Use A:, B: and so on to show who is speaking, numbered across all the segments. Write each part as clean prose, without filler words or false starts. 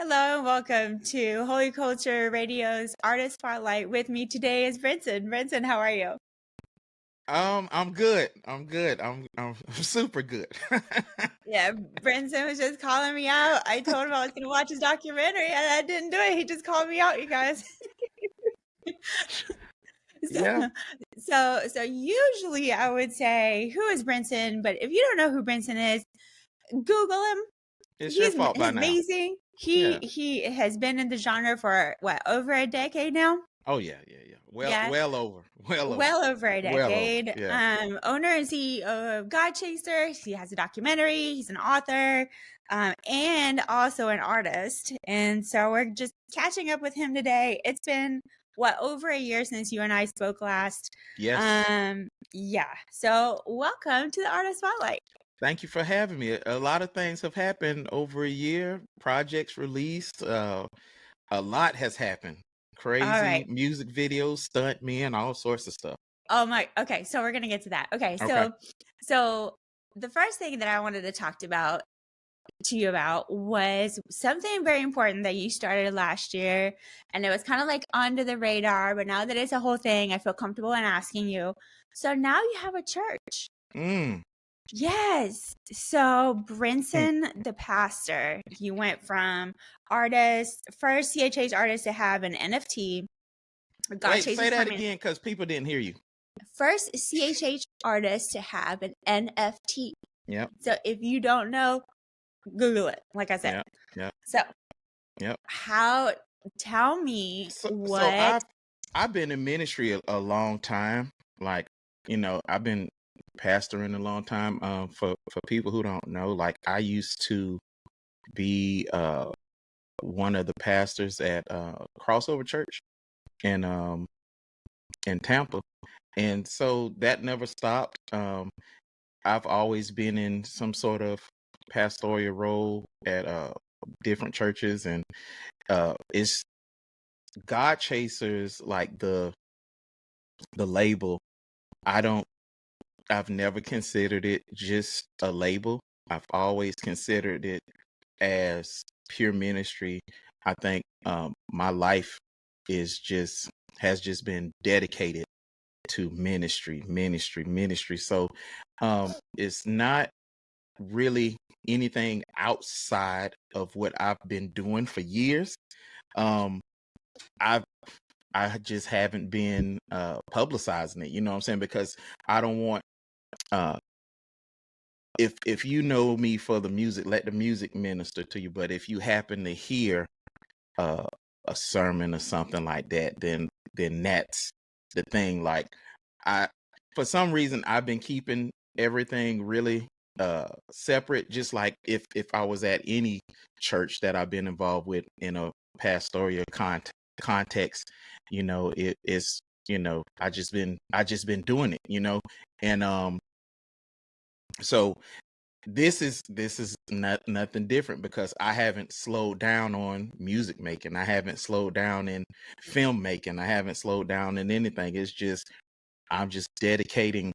A: Hello and welcome to Holy Culture Radio's Artist Spotlight. With me today is Brinson. Brinson, how are you?
B: I'm good. I'm good. I'm super good.
A: Yeah, Brinson was just calling me out. I told him I was going to watch his documentary and I didn't do it. He just called me out, you guys. So,
B: Yeah,
A: so usually I would say, who is Brinson? But if you don't know who Brinson is, Google him.
B: it's your
A: He's
B: fault by now.
A: amazing. He
B: Yeah.
A: he has been in the genre for what, over a decade now?
B: Oh yeah, yeah, yeah. Well,
A: Yeah.
B: well over, well over,
A: Well over a
B: well over.
A: decade.
B: Yeah.
A: Owner and CEO of God Chaserz. He has a documentary. He's an author, and also an artist. And so we're just catching up with him today. It's been over a year since you and I spoke last.
B: Yes.
A: Yeah. So welcome to the Artist Spotlight.
B: Thank you for having me. A lot of things have happened over a year. Projects released. A lot has happened.
A: All right.
B: Crazy music videos, stunt men, all sorts of stuff.
A: Oh my. Okay. So we're gonna get to that. Okay.
B: Okay.
A: So the first thing that I wanted to talk to you about was something very important that you started last year, and it was kind of like under the radar, but now that it's a whole thing, I feel comfortable in asking you. So now you have a church.
B: Mm.
A: Yes. So
B: Hmm.
A: Brinson, the pastor, he went from artist, first CHH artist to have an NFT, God
B: Wait, say
A: Chasers
B: that
A: coming.
B: again, because people didn't hear you.
A: First CHH artist to have an NFT.
B: Yep.
A: So if you don't know, Google it, like I said.
B: Yep. Yep.
A: So
B: Yep.
A: how, tell me
B: So
A: what.
B: I've been in ministry a long time. Like, I've been pastoring a long time. For people who don't know, like I used to be one of the pastors at Crossover Church in in Tampa. And so that never stopped. I've always been in some sort of pastoral role at different churches, and it's God Chasers, like the label. I don't I've never considered it just a label. I've always considered it as pure ministry. I think my life is just has just been dedicated to ministry, ministry, ministry. So it's not really anything outside of what I've been doing for years. Um I've I just haven't been publicizing it, you know what I'm saying? Because I don't want uh if you know me for the music, let the music minister to you. But if you happen to hear uh a sermon or something like that, then that's the thing. Like I for some reason I've been keeping everything really separate, just like if I was at any church that I've been involved with in a pastoral context, it's I just been doing it, and so this is nothing different, because I haven't slowed down on music making. I haven't slowed down in film making. I haven't slowed down in anything. It's just I'm just dedicating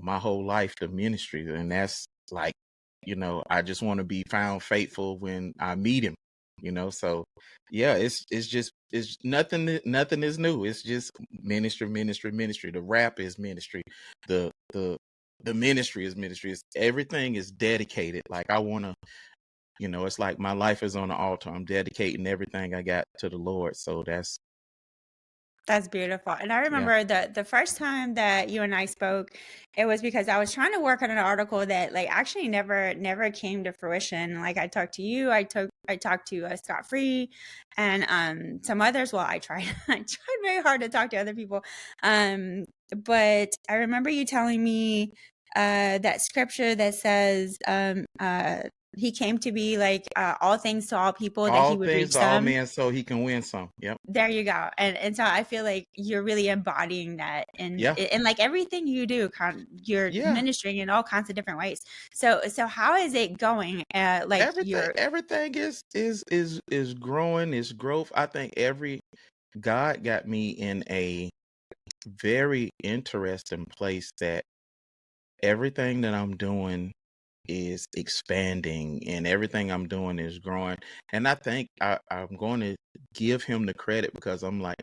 B: my whole life to ministry, and that's like, I just want to be found faithful when I meet him. So yeah, it's nothing is new. It's just ministry, ministry, ministry. The rap is ministry. The ministry is ministry. Everything is dedicated. Like I want to, it's like my life is on the altar. I'm dedicating everything I got to the Lord. So
A: That's beautiful. And I
B: yeah.
A: remember the first time that you and I spoke, it was because I was trying to work on an article that like actually never came to fruition. Like I talked to you, I talked to Scott Free and some others. Well, I tried I tried very hard to talk to other people. But I remember you telling me that scripture that says he came to be like all things to all people, that he
B: All
A: would reach
B: things to all
A: some.
B: men, so he can win some. Yep.
A: There you go. And so I feel like you're really embodying that
B: Yeah.
A: and like everything you do, you're
B: Yeah.
A: ministering in all kinds of different ways. So how is it going? Like
B: Everything
A: you're
B: everything is growing, is growth. I think every God got me in a very interesting place, that everything that I'm doing is expanding and everything I'm doing is growing. And I think I'm going to give him the credit because I'm like,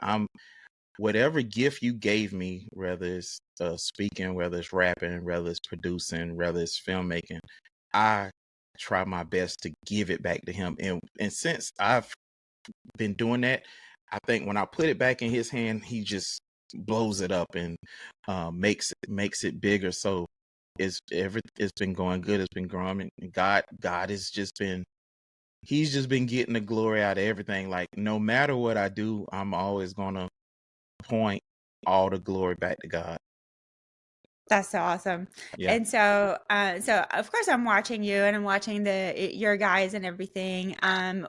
B: whatever gift you gave me, whether it's speaking, whether it's rapping, whether it's producing, whether it's filmmaking, I try my best to give it back to him. And since I've been doing that, I think when I put it back in his hand, he just blows it up and makes it bigger. So it's been going good. It's been growing. And God has just been, he's just been getting the glory out of everything. Like no matter what I do, I'm always gonna point all the glory back to God.
A: That's so awesome.
B: Yeah.
A: And so of course I'm watching you and I'm watching your guys and everything.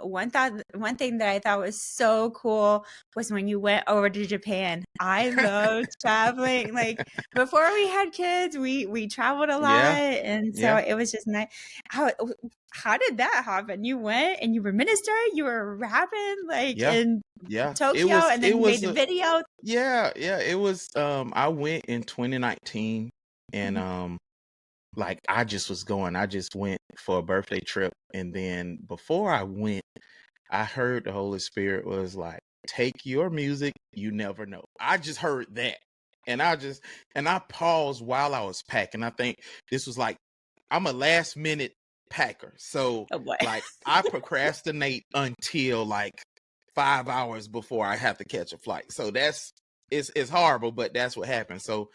A: One thing that I thought was so cool was when you went over to Japan. I love traveling. Like before we had kids, we traveled a lot,
B: Yeah.
A: and so
B: Yeah.
A: it was just nice. How did that happen? You went and you were ministering, you were rapping like
B: Yeah.
A: in
B: Yeah.
A: Tokyo, and then
B: It
A: you made
B: was
A: the
B: a
A: video.
B: yeah, yeah. It was I went in 2019 and
A: Mhm.
B: like I just was going. I just went for a birthday trip and then before I went, I heard the Holy Spirit was like, take your music, you never know. I just heard that. And I paused while I was packing. I think this was like, I'm a last minute packer. So
A: Oh boy.
B: like I procrastinate until like 5 hours before I have to catch a flight. So it's horrible, but that's what happened. So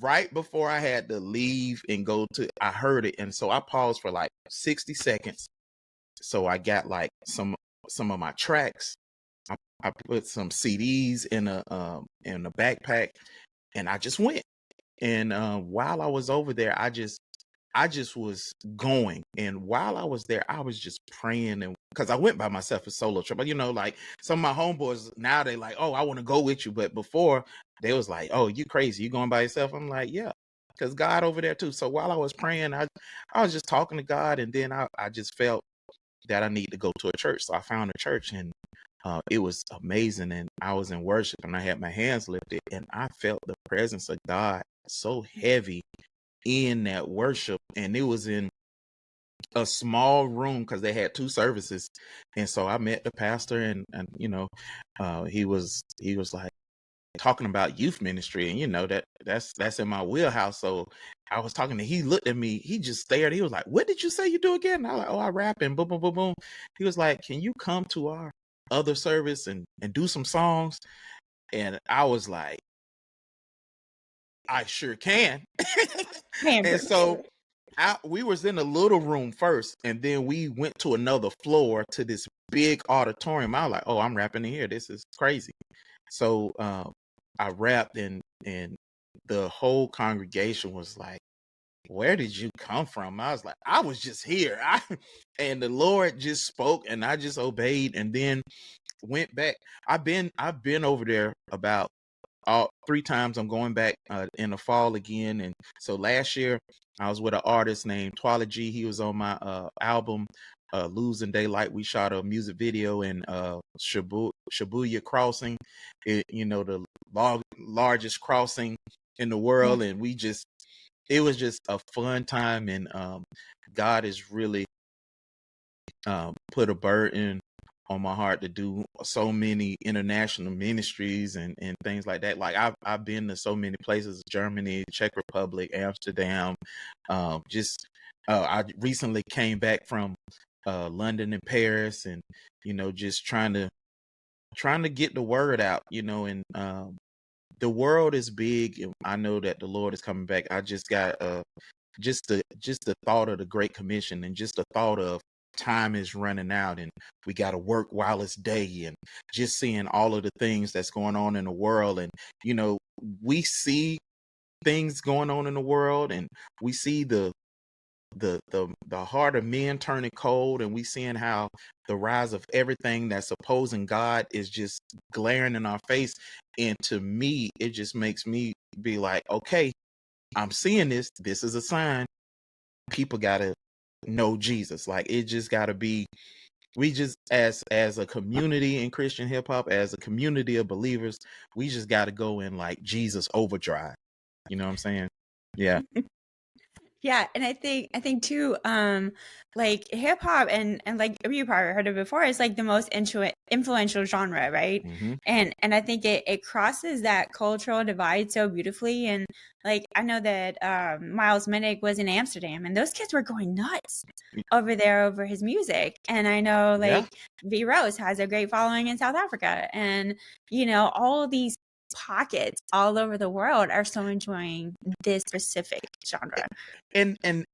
B: right before I had to leave and I heard it. And so I paused for like 60 seconds. So I got like some of my tracks. I put some CDs in a backpack, and I just went. And while I was over there, I just was going. And while I was there, I was just praying, and because I went by myself a solo trip. But like some of my homeboys now they like, oh, I want to go with you. But before they was like, oh, you crazy? You going by yourself? I'm like, yeah. Because God over there too. So while I was praying, I was just talking to God, and then I just felt that I need to go to a church. So I found a church and it was amazing. And I was in worship and I had my hands lifted and I felt the presence of God so heavy in that worship. And it was in a small room because they had two services. And so I met the pastor and he was like talking about youth ministry and that's in my wheelhouse. So I was talking to he looked at me, he just stared, he was like, what did you say you do again? And I was like, oh, I rap and boom boom boom boom. He was like, can you come to our other service and do some songs? And I was like, I sure can.
A: Man,
B: And so we was in a little room first and then we went to another floor to this big auditorium. I was like, oh, I'm rapping in here, this is crazy. So I rapped and the whole congregation was like, where did you come from? I was like, I was just here. And the Lord just spoke and I just obeyed and then went back. I've been over there about all 3 times. I'm going back in the fall again. And so last year I was with an artist named Twala G. He was on my album Losing Daylight. We shot a music video in Shibuya Crossing, the largest crossing in the
A: yeah.
B: world. And it was just a fun time. And God has really put a burden on my heart to do so many international ministries and things like that. Like I've been to so many places: Germany, Czech Republic, Amsterdam. I recently came back from London and Paris, and just trying to get the word out. And the world is big, and I know that the Lord is coming back. I just got just the thought of the Great Commission and just the thought of time is running out and we got to work while it's day, and just seeing all of the things that's going on in the world. And we see things going on in the world and we see the heart of men turning cold, and we seeing how the rise of everything that's opposing God is just glaring in our face. And to me, it just makes me be like, okay, I'm seeing this is a sign. People gotta know Jesus. Like it just gotta be, we just as a community in Christian hip hop, as a community of believers, we just gotta go in like Jesus overdrive. You know what I'm saying? Yeah.
A: Yeah, and I think too, like hip hop and like you probably heard it before, it's like the most influential genre, right?
B: Hmm.
A: And I think it crosses that cultural divide so beautifully. And like I know that Miles Minnick was in Amsterdam, and those kids were going nuts over there over his music. And I know
B: Yeah.
A: like V Rose has a great following in South Africa, and all of these pockets all over the world are so enjoying this specific genre.
B: And I'm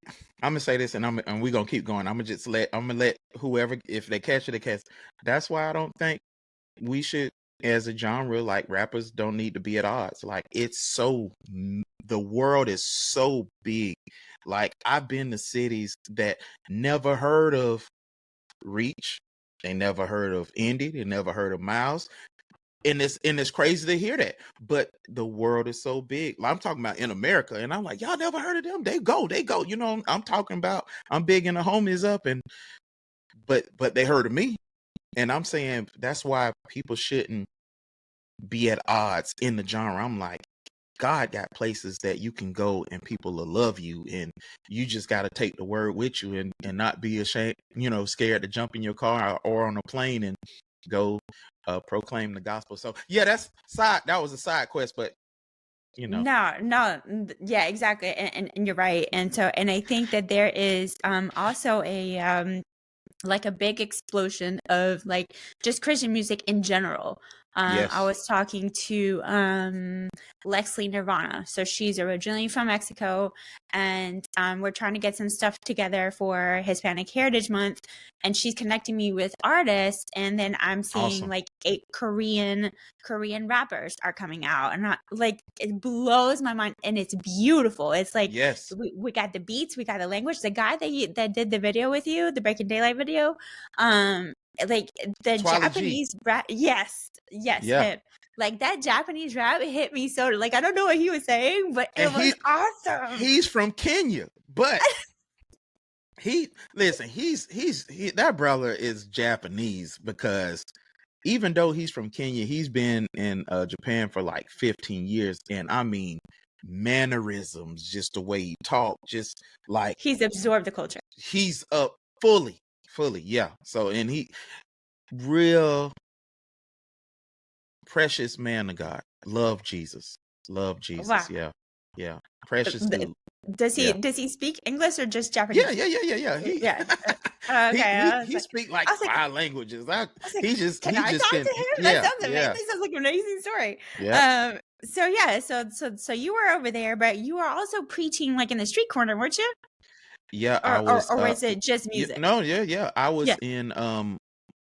B: gonna say this, and we're gonna keep going. I'm gonna let whoever, if they catch it, they catch. That's why I don't think we should, as a genre, like rappers don't need to be at odds. Like the world is so big. Like I've been to cities that never heard of Reach, they never heard of Indie, they never heard of Miles, and it's crazy to hear that. But the world is so big. Like, I'm talking about in America, and I'm like, y'all never heard of them? They go. I'm talking about. I'm bigging the homies up, and but they heard of me, and I'm saying that's why people shouldn't be at odds in the genre. I'm like, God got places that you can go and people will love you, and you just got to take the word with you, and not be ashamed, scared to jump in your car or on a plane and go proclaim the gospel. So yeah, that was a side quest, but
A: No, no, yeah, exactly, and you're right. And so, and I think that there is also a like a big explosion of like just Christian music in general. I
B: yes,
A: was talking to Lexley Nirvana. So she's originally from Mexico, and we're trying to get some stuff together for Hispanic Heritage Month. And she's connecting me with artists, and then I'm seeing
B: awesome,
A: like 8 Korean rappers are coming out, and like it blows my mind, and it's beautiful. It's like
B: yes,
A: we got the beats, we got the language. The guy that did the video with you, the Breaking Daylight video, um, like the
B: Twali G,
A: Japanese rap, yes,
B: yeah,
A: him. Like that Japanese rap hit me so like I don't know what he was saying, but
B: and
A: it was awesome.
B: he's from Kenya, but that brother is Japanese, because even though he's from Kenya, he's been in Japan for like 15 years, and I mean mannerisms, just the way he talk, just like
A: He's absorbed the culture.
B: he's up fully, yeah. So, and he real precious man of God, love Jesus,
A: Wow.
B: yeah, yeah, precious
A: Th-
B: dude, yeah.
A: does he speak English or just
B: Yeah,
A: Japanese?
B: yeah, yeah, yeah, yeah.
A: Yeah. Okay.
B: He speak like
A: I was like,
B: 5 languages.
A: like, can
B: He
A: I
B: just
A: talk
B: can.
A: to him? That
B: Yeah,
A: sounds amazing.
B: yeah,
A: That sounds like an amazing story.
B: yeah,
A: So yeah, so you were over there, but you were also preaching like in the street corner, weren't you?
B: yeah. I
A: Or
B: was
A: or was it just
B: yeah,
A: music?
B: no, yeah, yeah. I
A: Yeah.
B: was in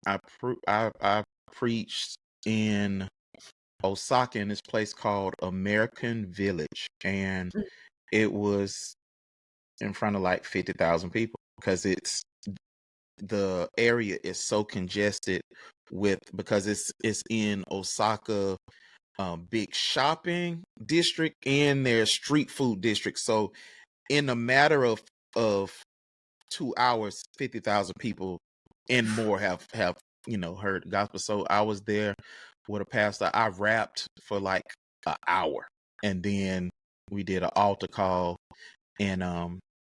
B: I preached in Osaka, in this place called American Village, and
A: Mm.
B: it was in front of like 50,000 people, because the area is so congested because it's in Osaka, big shopping district, and their street food district. So in a matter of 2 hours, 50,000 people and more have heard the gospel. So I was there with a pastor. I rapped for like an hour, and then we did an altar call. And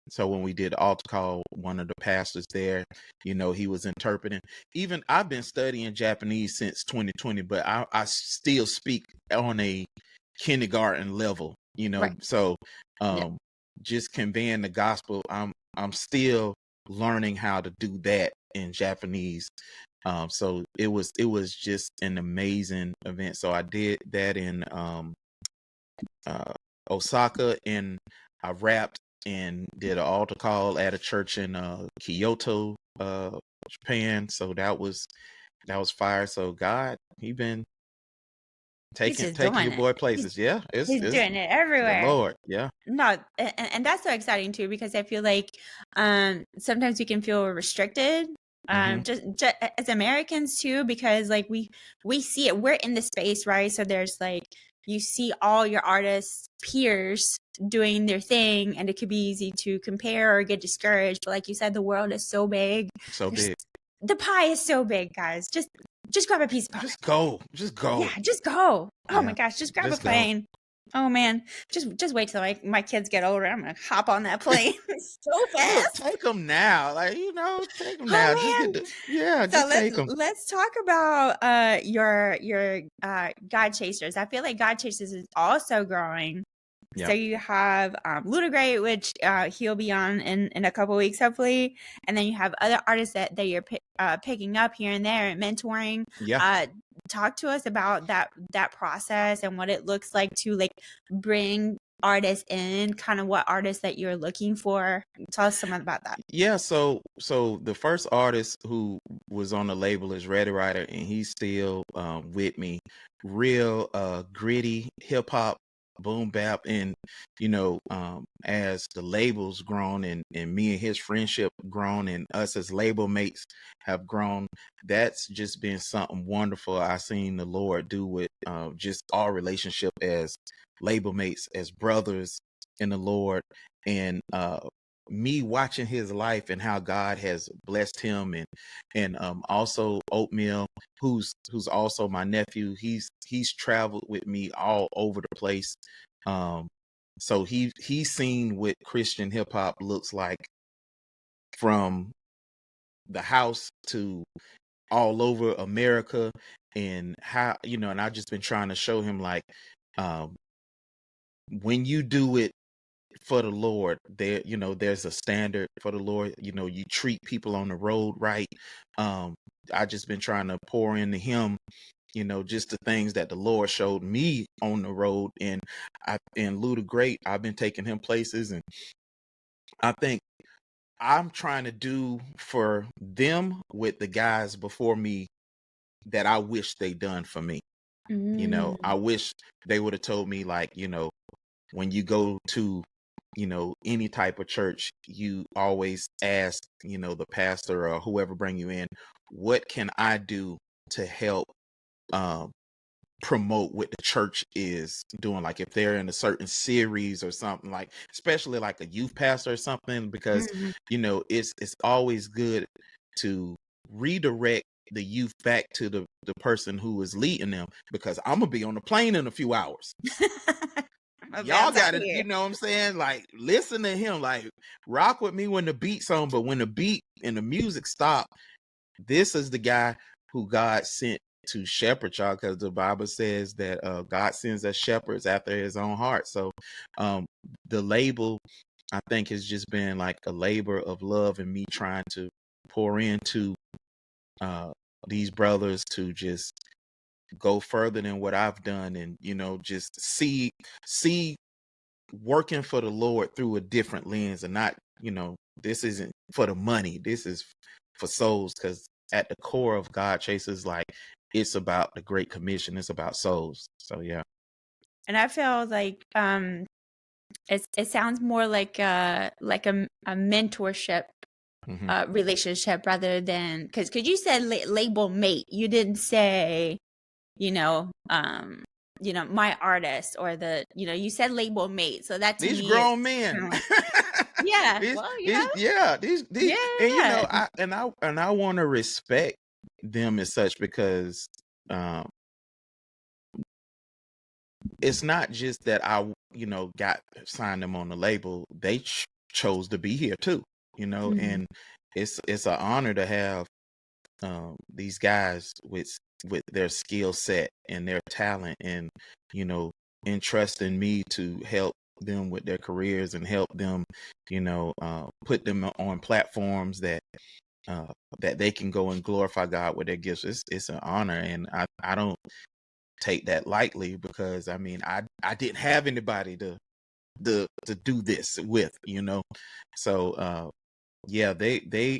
B: so when we did the altar call, one of the pastors there, he was interpreting. Even I've been studying Japanese since 2020, but I still speak on a kindergarten level,
A: Right.
B: so
A: Yeah.
B: um just conveying the gospel, I'm still learning how to do that in Japanese. So it was just an amazing event. So I did that in uh Osaka, and I rapped and did an altar call at a church in Kyoto, Japan. So that was fire. So God, he been
A: He's
B: taking
A: just
B: taking
A: doing
B: your
A: it.
B: boy
A: He's
B: places. Yeah,
A: he's
B: it's
A: doing it
B: the
A: everywhere.
B: Lord. Yeah.
A: No, and that's so exciting too because I feel like sometimes we can feel restricted
B: Hmm.
A: just as Americans too because like we see it, we're in the space, right? So there's like you see all your artists peers doing their thing and it could be easy to compare or get discouraged, but like you said, the world is so big.
B: So
A: There's
B: big.
A: the pie is so big, guys. Just grab a piece of pie.
B: Just go. Just
A: Yeah,
B: go.
A: just go. Oh my
B: Yeah.
A: gosh, just grab a
B: Just go.
A: plane. Oh man, just wait till my kids get older. I'm gonna hop on that plane so
B: Look,
A: fast.
B: take them now. Like, take them now. Just
A: Oh
B: get
A: man.
B: the, yeah,
A: So
B: just take them.
A: let's talk about your God Chasers. I feel like God Chasers is also growing. So
B: Yep.
A: you have Ludagray, which he'll be on in a couple weeks, hopefully, and then you have other artists that you're picking up here and there and mentoring.
B: Yeah.
A: Uh, talk to us about that process and what it looks like to like bring artists in, kind of what artists that you're looking for. Tell us some about that.
B: Yeah, so the first artist who was on the label is Ready Rider, and he's still with me. Real gritty hip hop, boom bap, and as the label's grown and me and his friendship grown and us as label mates have grown, that's just been something wonderful I seen the Lord do with just our relationship as label mates, as brothers in the Lord, and me watching his life and how God has blessed him, and also Oatmeal, who's also my nephew. He's traveled with me all over the place. Um, so he's seen what Christian hip hop looks like from the house to all over America, and how, and I've just been trying to show him, like, um, when you do it for the Lord, there's a standard for the Lord. You treat people on the road right. Um, I just been trying to pour into him, just the things that the Lord showed me on the road. And Luda Great, I've been taking him places, and I think I'm trying to do for them with the guys before me that I wish they done for me.
A: Mm.
B: I wish they would have told me, like, when you go to any type of church, you always ask the pastor or whoever bring you in, what can I do to help um promote what the church is doing, like if they're in a certain series or something, like especially like a youth pastor or something, because
A: Mhm.
B: it's always good to redirect the youth back to the person who is leading them, because I'm gonna be on the plane in a few hours.
A: I'm
B: Y'all
A: bounce out
B: got
A: of
B: to,
A: here.
B: what I'm saying? Like, listen to him, like, rock with me when the beat's on, but when the beat and the music stop, this is the guy who God sent to shepherd y'all, because the Bible says that God sends us shepherds after his own heart. So um, the label, I think, has just been like a labor of love, and me trying to pour into uh, these brothers to just go further than what I've done, and just see working for the Lord through a different lens, and not, this isn't for the money. This is for souls, because at the core of God Chasers, like, it's about the Great Commission. It's about souls. So yeah.
A: And I feel like it sounds more like a mentorship
B: Hmm.
A: relationship rather than because you said label mate. You didn't say you know um my artist or you said label mate. So that to
B: These
A: me is
B: grown men.
A: kind of like yeah.
B: these
A: Well,
B: yeah, these,
A: yeah,
B: and
A: yeah.
B: I want to respect them as such, because um it's not just that I, got signed them on the label. They chose to be here too,
A: Mhm.
B: and it's an honor to have these guys with their skill set and their talent, and you know entrusting me to help them with their careers and help them, put them on platforms uh, that they can go and glorify God with their gifts. It's an honor, and I don't take that lightly, because I mean, I didn't have anybody to do this with, so yeah, they're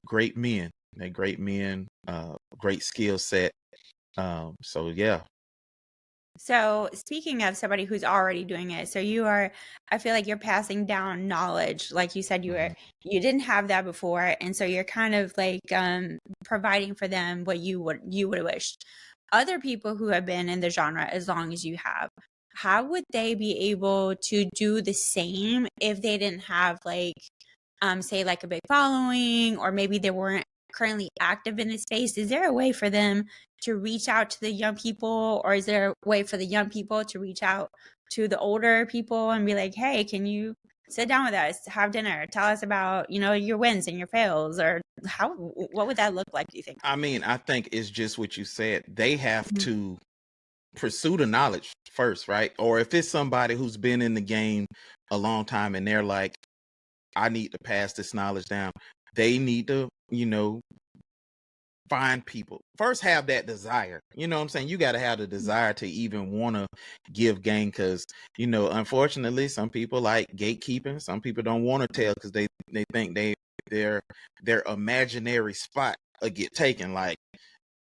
B: great men. They're great men, great skill set. So yeah.
A: So speaking of somebody who's already doing it, so I feel like you're passing down knowledge. Like you said,
B: Mhm.
A: you didn't have that before. And so you're kind of like providing for them what you would have wished. Other people who have been in the genre as long as you have, how would they be able to do the same if they didn't have like say like a big following, or maybe they weren't currently active in the space, is there a way for them to reach out to the young people, or is there a way for the young people to reach out to the older people and be like, hey, can you sit down with us, have dinner, tell us about, your wins and your fails, or what would that look like, do you think?
B: I mean, I think it's just what you said. They have
A: Mhm.
B: to pursue the knowledge first, right? Or if it's somebody who's been in the game a long time and they're like, I need to pass this knowledge down, they need to, find people first, have that desire. You know what I'm saying? You got to have the desire to even want to give game, because unfortunately some people like gatekeeping. Some people don't want to tell because they think their imaginary spot will get taken. Like,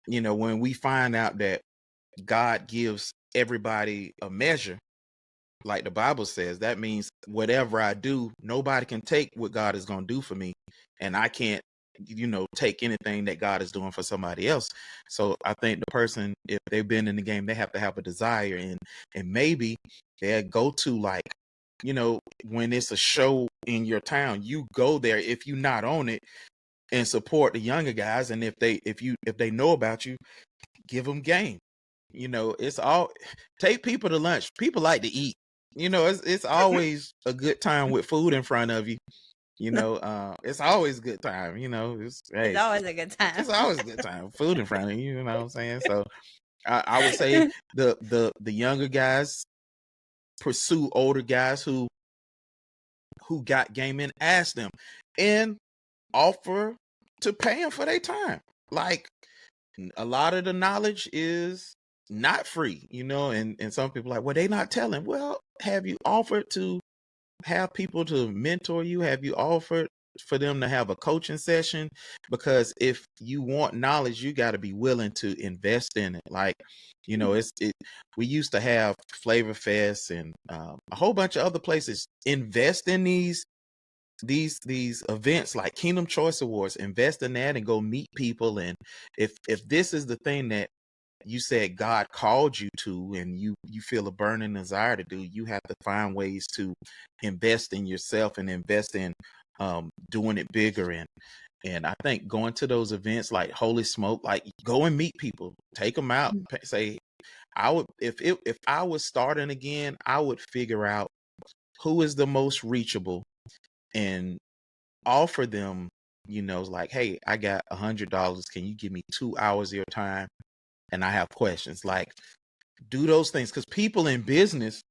B: when we find out that God gives everybody a measure, like the Bible says, that means whatever I do, nobody can take what God is going to do for me, and I can't, take anything that God is doing for somebody else. So I think the person, if they've been in the game, they have to have a desire, and maybe they'll go to, like, when it's a show in your town, you go there if you're not on it, and support the younger guys. And if they know about you, give them game. It's all, take people to lunch. People like to eat. It's always a good time with food in front of you. It's always a good time.
A: It's
B: Hey,
A: always a good time.
B: it's always a good time. Food in front of you. You know what I'm saying? So I would say the younger guys pursue older guys who got game in, ask them, and offer to pay them for their time. Like, a lot of the knowledge is not free, and some people are like, well, they not telling. Well, have you offered to have people to mentor you? Have you offered for them to have a coaching session? Because if you want knowledge, you got to be willing to invest in it. Like, we used to have Flavor Fest and a whole bunch of other places invest in these events like Kingdom Choice Awards. Invest in that and go meet people. And if this is the thing that you said God called you to, and you feel a burning desire to do, you have to find ways to invest in yourself and invest in doing it bigger. And I think going to those events, like Holy Smoke, like, go and meet people, take them out, say, I would, if I was starting again, I would figure out who is the most reachable and offer them, like, hey, I got $100. Can you give me 2 hours of your time? And I have questions. Like, do those things, because people in business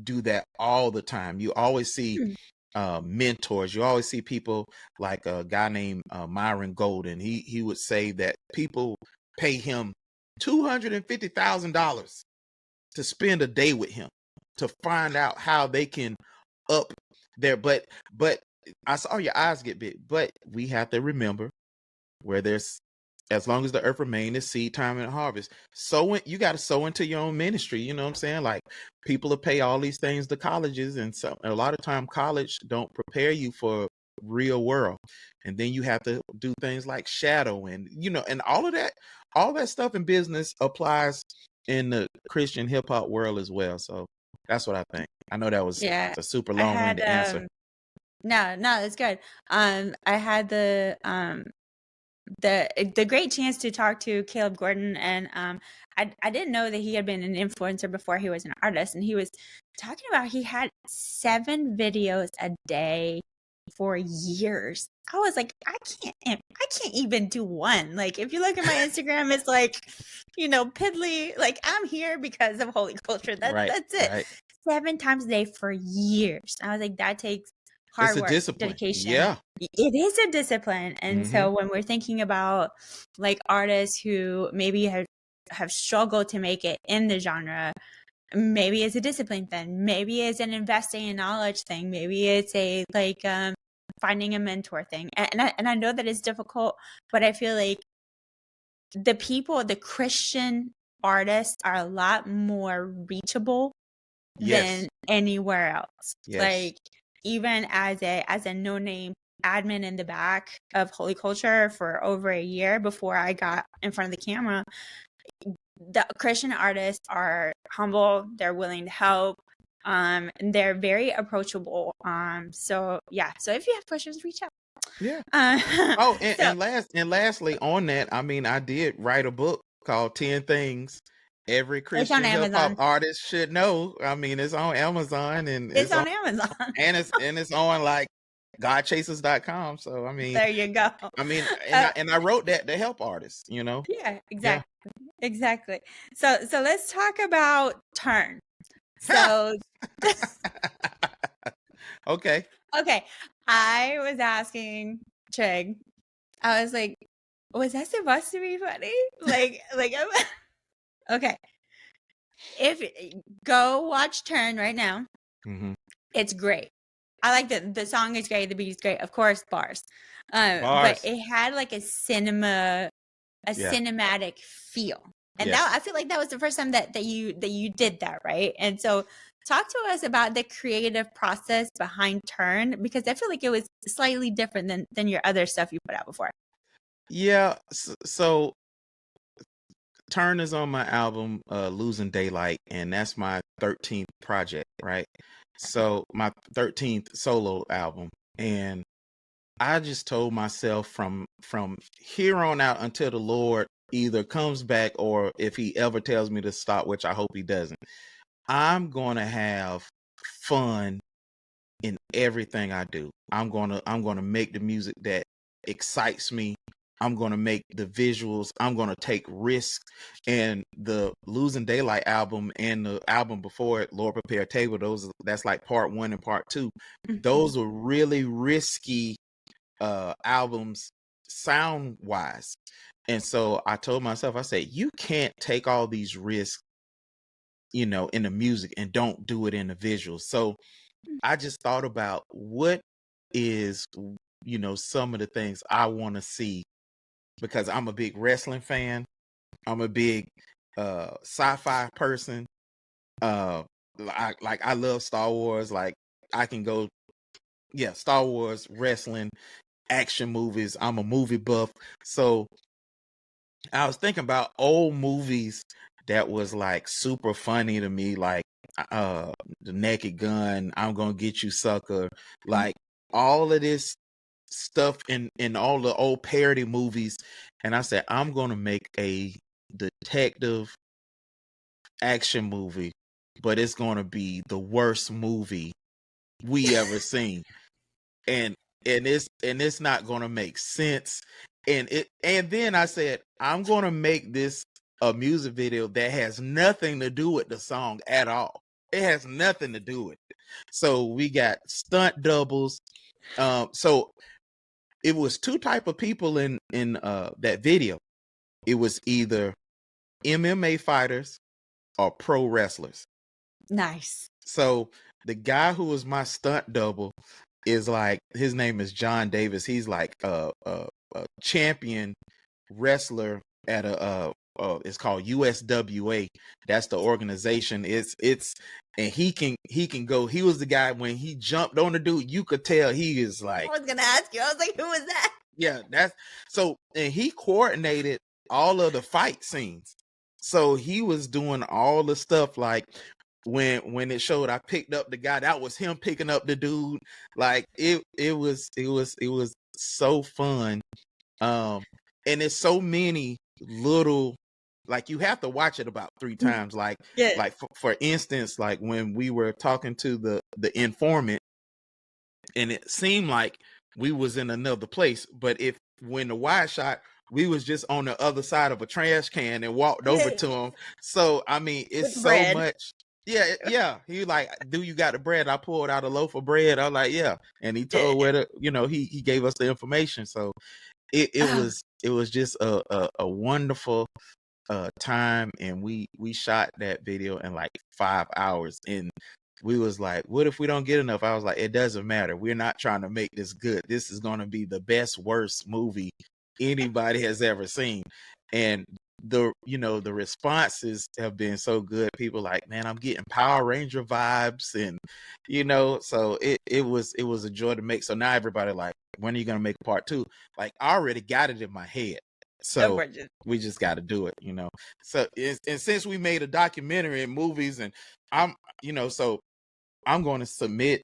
B: do that all the time. You always see mentors. You always see people like a guy named Myron Golden. He would say that people pay him $250,000 to spend a day with him to find out how they can up their, but I saw your eyes get big. But we have to remember, where there's, as long as the earth remains, is seed time and harvest. You got to sow into your own ministry. You know what I'm saying? Like, people will pay all these things to colleges, and so a lot of time college don't prepare you for real world. And then you have to do things like shadow, and and all that stuff in business applies in the Christian hip hop world as well. So that's what I think. I know that was
A: Yeah,
B: a super
A: I had
B: long-winded answer.
A: no, that's good. I had the great chance to talk to Caleb Gordon, and I didn't know that he had been an influencer before he was an artist, and he was talking about he had 7 videos a day for years. I was like, I can't even do one. Like, if you look at my Instagram, it's like, piddly. Like, I'm here because of holy culture.
B: Right,
A: That's it.
B: right.
A: 7 times a day for years. I was like, that takes
B: It's
A: hard
B: a
A: work,
B: discipline.
A: dedication.
B: Yeah.
A: It is a discipline. And
B: Mm-hmm.
A: so when we're thinking about like artists who maybe have struggled to make it in the genre, maybe it's a discipline thing, maybe it's an investing in knowledge thing, maybe it's a like finding a mentor thing. And I know that it's difficult, but I feel like the Christian artists are a lot more reachable
B: Yes.
A: than anywhere else.
B: Yes.
A: Like, even as a no-name admin in the back of Holy Culture for over a year before I got in front of the camera, the Christian artists are humble, they're willing to help, and they're very approachable. So yeah, so if you have questions, reach out.
B: Yeah.
A: Uh,
B: Oh,
A: so
B: and lastly on that, I mean, I did write a book called 10 Things Every
A: it's on
B: Christian Hip Hop
A: Amazon.
B: Artist Should Know. I mean, it's on Amazon and
A: It's on Amazon.
B: it's on like godchasers.com. So
A: There you go.
B: I mean,
A: Uh,
B: and I wrote that to help artists, you know.
A: yeah,
B: Yeah.
A: exactly. Exactly. So let's talk about Turn. So
B: Okay.
A: okay, I was asking Chig. I was like, was that supposed to be funny? Like okay. If go watch Turn right now.
B: Hmm.
A: It's great. I like the song is great, the beat is great. Of course, bars. But
B: Bars.
A: it had like a
B: Yeah.
A: cinematic feel. And that
B: Yes.
A: I feel like that was the first time that you did that, right? And so talk to us about the creative process behind Turn because I feel like it was slightly different than your other stuff you put out before.
B: Yeah. So Turn is on my album, Losing Daylight, and that's my 13th project, right? So my 13th solo album. And I just told myself from here on out until the Lord either comes back or if he ever tells me to stop, which I hope he doesn't, I'm gonna have fun in everything I do. I'm gonna make the music that excites me. I'm gonna make the visuals. I'm gonna take risks. And the Losing Daylight album and the album before it, Lord Prepare a Table, that's like part one and part two.
A: Mhm.
B: Those were really risky albums sound wise. And so I told myself, I said, you can't take all these risks, in the music and don't do it in the visuals. So I just thought about what is, some of the things I want to see because I'm a big wrestling fan. I'm a big sci-fi person. Uh I love Star Wars. Like I can go, yeah, Star Wars, wrestling, action movies. I'm a movie buff. So I was thinking about old movies that was like super funny to me, like uh The Naked Gun, I'm Gonna Get You Sucker, like all of this stuff in all the old parody movies. And I said, I'm gonna make a detective action movie, but it's gonna be the worst movie we ever seen. And it's not gonna make sense. And then I said, I'm gonna make this a music video that has nothing to do with the song at all. It has nothing to do with it. So we got stunt doubles. So it was two type of people in that video. It was either MMA fighters or pro wrestlers.
A: Nice.
B: So the guy who was my stunt double is like, his name is John Davis. He's like a champion wrestler at it's called USWA. That's the organization. It's and he can go. He was the guy when he jumped on the dude. You could tell he is
A: I
B: like,
A: was gonna ask you. I was like, who was that?
B: yeah, that's so. And he coordinated all of the fight scenes. So he was doing all the stuff like when it showed I picked up the guy, that was him picking up the dude. Like it was so fun. And it's so many little, like you have to watch it about 3 times.
A: Yeah.
B: Like for instance, like when we were talking to the informant, and it seemed like we was in another place, but if when the wide shot, we was just on the other side of a trash can and walked over
A: Yeah.
B: to him. So I mean, it's
A: With
B: so
A: bread.
B: much. Yeah, yeah. He like, do you got the bread? I pulled out a loaf of bread. I was like, yeah. And he
A: Yeah.
B: told where to, he gave us the information. So it
A: Oh,
B: was just a wonderful time. And we shot that video in like 5 hours. And we was like, what if we don't get enough? I was like, it doesn't matter. We're not trying to make this good. This is going to be the best worst movie anybody has ever seen. And the responses have been so good. People like, man, I'm getting Power Ranger vibes. And so it was a joy to make. So now everybody like, when are you going to make a part two? Like, I already got it in my head.
A: of
B: So
A: course.
B: we just got to do it. So and since we made a documentary and movies, and I'm so I'm going to submit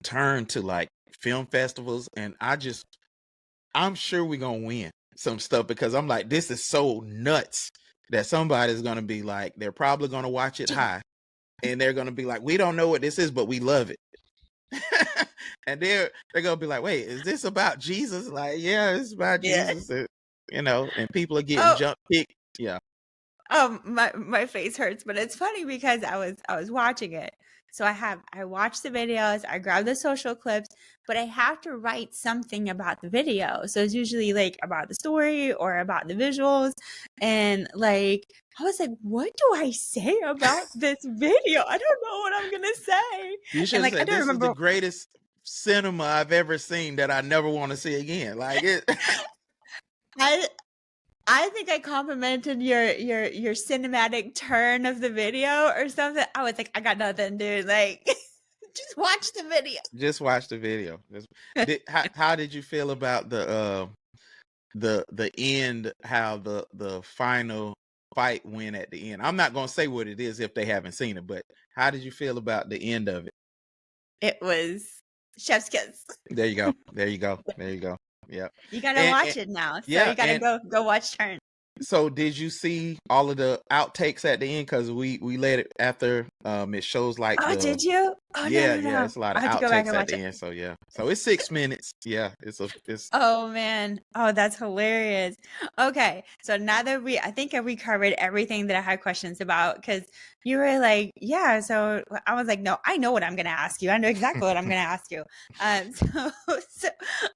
B: Turn to like film festivals, and I'm sure we're gonna win some stuff because I'm like, this is so nuts that somebody's gonna be like, they're probably gonna watch it high, and they're gonna be like, we don't know what this is, but we love it. And they're gonna be like, wait, is this about Jesus? Like, yeah, it's about
A: Yeah.
B: Jesus. And people are getting
A: Oh,
B: jump kicked. Yeah.
A: my face hurts, but it's funny because I was watching it. So I watch the videos, I grab the social clips, but I have to write something about the video. So it's usually like about the story or about the visuals. And like I was like, what do I say about this video? I don't know what I'm gonna say.
B: You
A: And
B: should have
A: like I
B: said,
A: don't
B: this is the
A: remember.
B: greatest cinema I've ever seen that I never want to see again. Like it.
A: I I think I complimented your cinematic turn of the video or something. I was like, I got nothing, dude. Like, just watch the video.
B: Just watch the video. How did you feel about the end? How the final fight went at the end? I'm not gonna say what it is if they haven't seen it, but how did you feel about the end of it?
A: It was chef's kiss.
B: There you go. There you go. There you go. Yeah.
A: You gotta
B: And
A: watch it now. So
B: yeah,
A: you gotta
B: and
A: go watch turn.
B: so did you see all of the outtakes at the end? Because we let it after it shows like
A: Oh,
B: the
A: did you? Oh no,
B: yeah,
A: no,
B: yeah,
A: no.
B: it's a lot
A: I
B: of
A: have to go back
B: outtakes
A: and
B: at
A: watch
B: the
A: it.
B: end. So yeah. So it's 6 minutes. Yeah, it's
A: Oh man. Oh, that's hilarious. Okay. So now that I think we covered everything that I had questions about because you were like, yeah. So I was like, no, I know what I'm going to ask you. I know exactly what I'm going to ask you. So, so,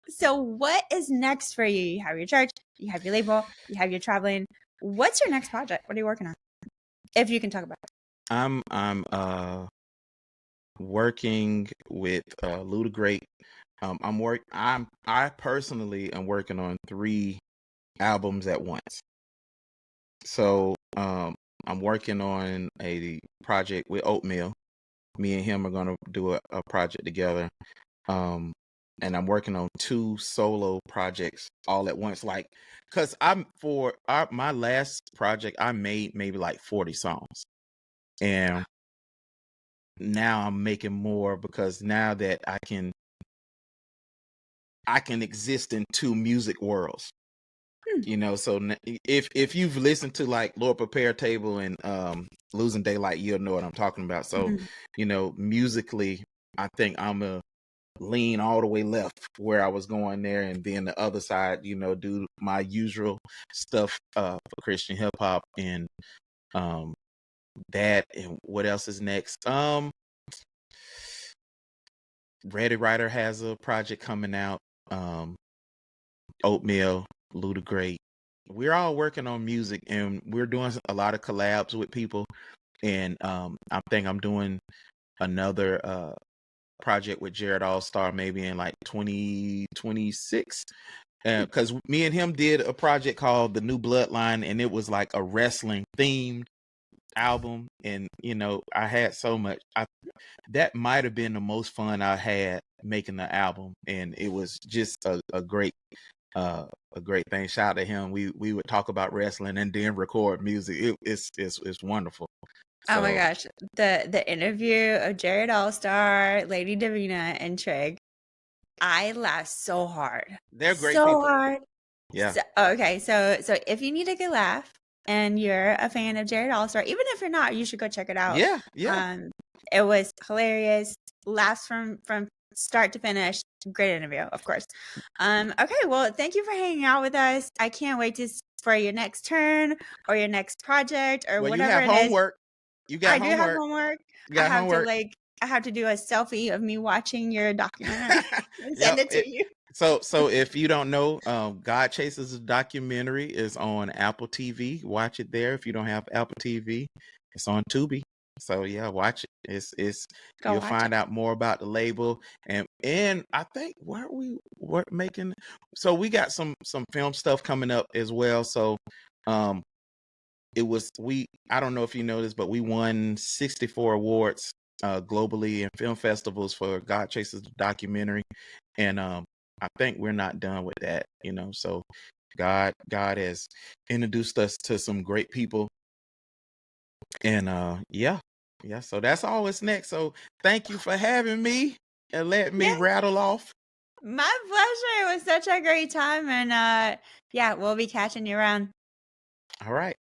A: so what is next for you? You have your church, you have your label, you have your traveling. What's your next project? What are you working on? If you can talk about it.
B: I'm working with Luda Great. I personally am working on 3 albums at once. So I'm working on a project with Oatmeal. Me and him are gonna do a project together. And I'm working on 2 solo projects all at once. Like, cause my last project I made maybe like 40 songs, and now I'm making more because now that I can exist in 2 music worlds. So if you've listened to like Lord Prepare Table and Losing Daylight, you'll know what I'm talking about. So, musically, I think I'm a lean all the way left where I was going there, and then the other side, do my usual stuff for Christian hip hop and that. And what else is next? Ready Writer has a project coming out. Oatmeal, Luda Great. We're all working on music, and we're doing a lot of collabs with people. And I think I'm doing another project with Jared Allstar maybe in like 2026. Because me and him did a project called The New Bloodline, and it was like a wrestling themed album. And I had so much. That might have been the most fun I had making the album, and it was just a great thing. Shout out to him. We would talk about wrestling and then record music. It's wonderful.
A: Oh my
B: So
A: gosh. The interview of Jared Allstar, Lady Davina, and Trig. I laughed so hard.
B: they're great
A: So
B: people.
A: hard.
B: Yeah.
A: Okay, so if you need a good laugh and you're a fan of Jared Allstar, even if you're not, you should go check it out.
B: Yeah. Yeah.
A: It was hilarious. Laughs from start to finish. Great interview, of course. Okay, well, thank you for hanging out with us. I can't wait for your next turn or your next project or
B: Well, you
A: whatever
B: have
A: it is.
B: homework. You
A: I
B: got
A: do have
B: homework.
A: homework.
B: You
A: I
B: got
A: have to
B: homework.
A: I have to do a selfie of me watching your documentary and send
B: Yep.
A: it to you.
B: So if you don't know, God Chaserz documentary is on Apple TV. Watch it there. If you don't have Apple TV, it's on Tubi. So yeah, watch it. It's
A: Go
B: you'll
A: watch it.
B: find out more about the label, and I think we're making. So we got some film stuff coming up as well. So I don't know if you know this, but we won 64 awards globally in film festivals for God Chaserz documentary, and I think we're not done with that. So God has introduced us to some great people, and yeah. So that's all. What's next. So thank you for having me and let me
A: Yeah.
B: rattle off.
A: My pleasure. It was such a great time. And yeah, we'll be catching you around.
B: All right.